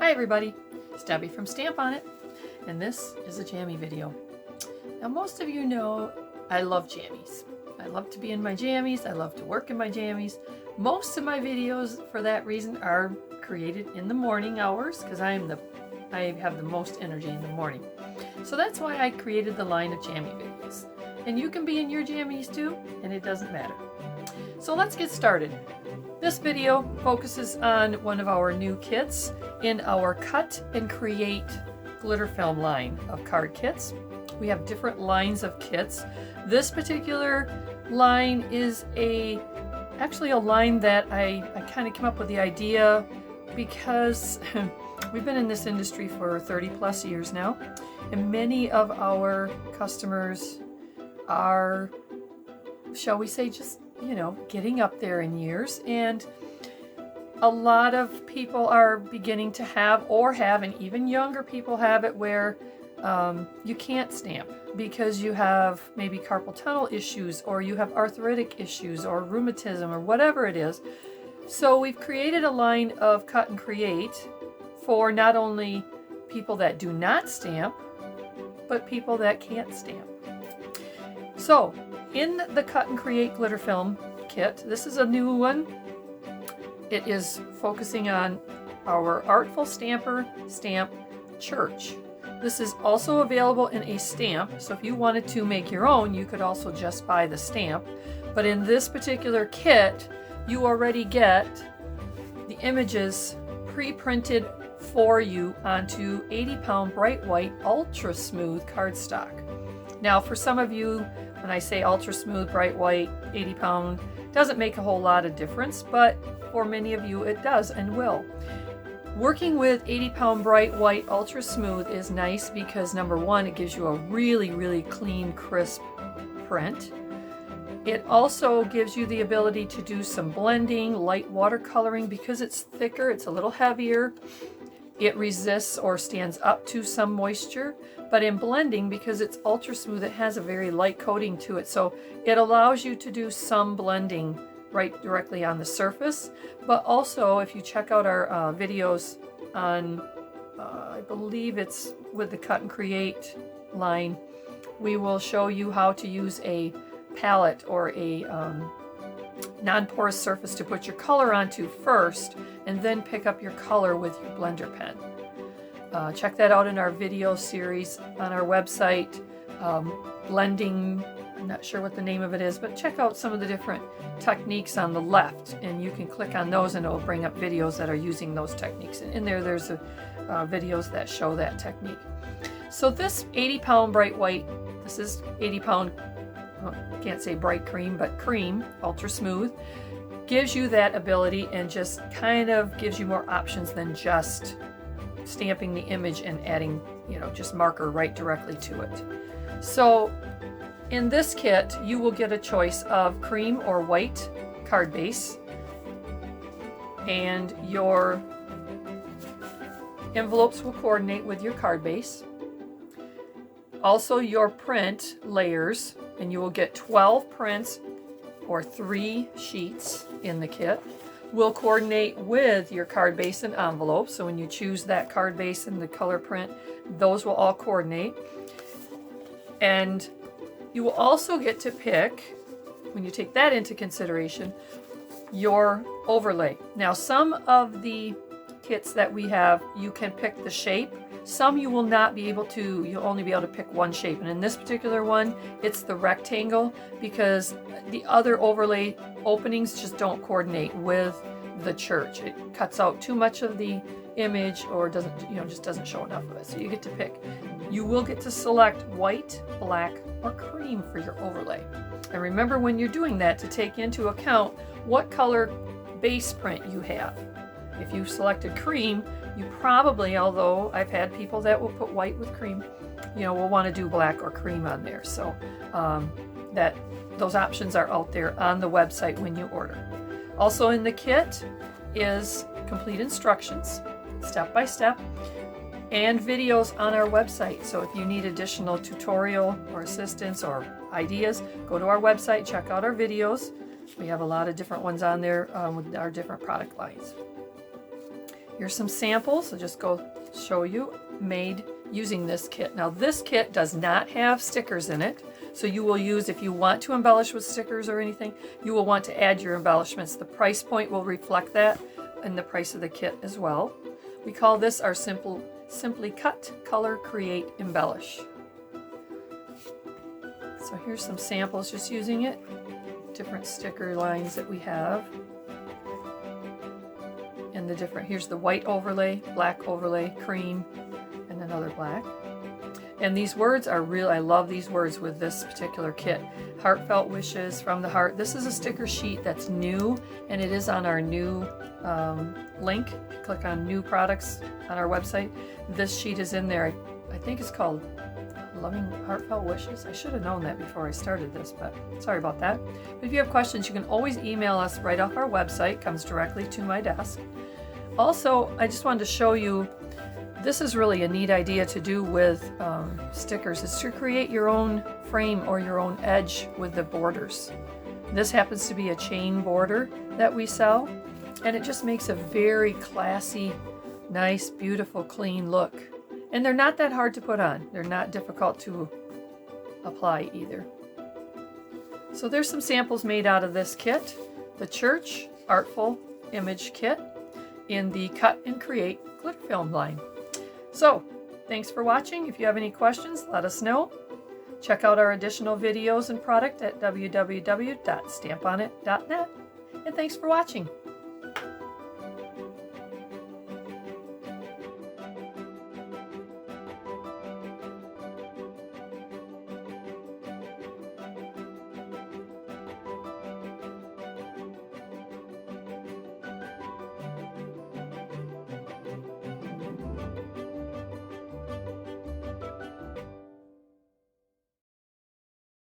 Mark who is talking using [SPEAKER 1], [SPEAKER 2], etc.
[SPEAKER 1] Hi everybody, it's Debbie from Stamp On It, and this is a jammy video. Now most of you know I love jammies. I love to be in my jammies, I love to work in my jammies. Most of my videos for that reason are created in the morning hours because I have the most energy in the morning. So that's why I created the line of jammy videos. And you can be in your jammies too, and it doesn't matter. So let's get started. This video focuses on one of our new kits in our Cut-N-Create GlitterFilm line of card kits. We have different lines of kits. This particular line is actually a line that I kind of came up with the idea because we've been in this industry for 30 plus years now, and many of our customers are, shall we say, just getting up there in years, and a lot of people are beginning to have, and even younger people have it, where you can't stamp because you have maybe carpal tunnel issues, or you have arthritic issues, or rheumatism, or whatever it is. So we've created a line of Cut-N-Create for not only people that do not stamp, but people that can't stamp. So in the Cut-N-Create GlitterFilm Kit, this is a new one. It is focusing on our Artful Stamper stamp church. This is also available in a stamp, so if you wanted to make your own, you could also just buy the stamp. But in this particular kit, you already get the images pre-printed for you onto 80-pound bright white ultra smooth cardstock. Now for some of you, when I say ultra smooth bright white 80-pound, doesn't make a whole lot of difference, but for many of you it does and will. Working with 80-pound bright white ultra smooth is nice because number one, it gives you a really clean, crisp print. It also gives you the ability to do some blending, light watercoloring. Because it's thicker, it's a little heavier. It resists or stands up to some moisture, but in blending, because it's ultra smooth, it has a very light coating to it, so it allows you to do some blending right directly on the surface. But also, if you check out our videos on, I believe it's with the Cut-N-Create line, we will show you how to use a palette or a non-porous surface to put your color onto first, and then pick up your color with your blender pen. Check that out in our video series on our website. Blending, I'm not sure what the name of it is, but check out some of the different techniques on the left, and you can click on those and it will bring up videos that are using those techniques. And in there's videos that show that technique. So this 80-pound bright white, this is 80-pound, can't say bright cream, but cream, ultra smooth, gives you that ability and just kind of gives you more options than just stamping the image and adding, just marker right directly to it. So in this kit, you will get a choice of cream or white card base, and your envelopes will coordinate with your card base. Also your print layers, and you will get 12 prints or 3 sheets in the kit, will coordinate with your card base and envelope. So when you choose that card base and the color print, those will all coordinate. And you will also get to pick, when you take that into consideration, your overlay. Now some of the kits that we have, you can pick the shape. Some you will not be able to, you'll only be able to pick one shape. And in this particular one, it's the rectangle, because the other overlay openings just don't coordinate with the church. It cuts out too much of the image, or doesn't, just doesn't show enough of it. So you get to pick. You will get to select white, black, or cream for your overlay. And remember when you're doing that to take into account what color base print you have. If you selected cream, you probably, although I've had people that will put white with cream, will want to do black or cream on there. So those options are out there on the website when you order. Also in the kit is complete instructions, step by step, and videos on our website. So if you need additional tutorial or assistance or ideas, go to our website, check out our videos. We have a lot of different ones on there with our different product lines. Here's some samples. I'll just go show you, made using this kit. Now this kit does not have stickers in it, so you will use, if you want to embellish with stickers or anything, you will want to add your embellishments. The price point will reflect that and the price of the kit as well. We call this our Simply Cut, Color, Create, Embellish. So here's some samples just using it. Different sticker lines that we have. And the different, here's the white overlay, black overlay, cream, and another black. And these words are real, I love these words with this particular kit. Heartfelt wishes from the heart. This is a sticker sheet that's new, and it is on our new link. Click on new products on our website. This sheet is in there. I think it's called Loving Heartfelt Wishes. I should have known that before I started this, but sorry about that. But if you have questions, you can always email us right off our website. It comes directly to my desk. Also, I just wanted to show you, this is really a neat idea to do with stickers, is to create your own frame or your own edge with the borders. This happens to be a chain border that we sell, and it just makes a very classy, nice, beautiful, clean look. And they're not that hard to put on. They're not difficult to apply either. So there's some samples made out of this kit, the Church Artful Image Kit in the Cut-N-Create GlitterFilm line. So thanks for watching. If you have any questions, let us know. Check out our additional videos and product at www.stamponit.net. And thanks for watching.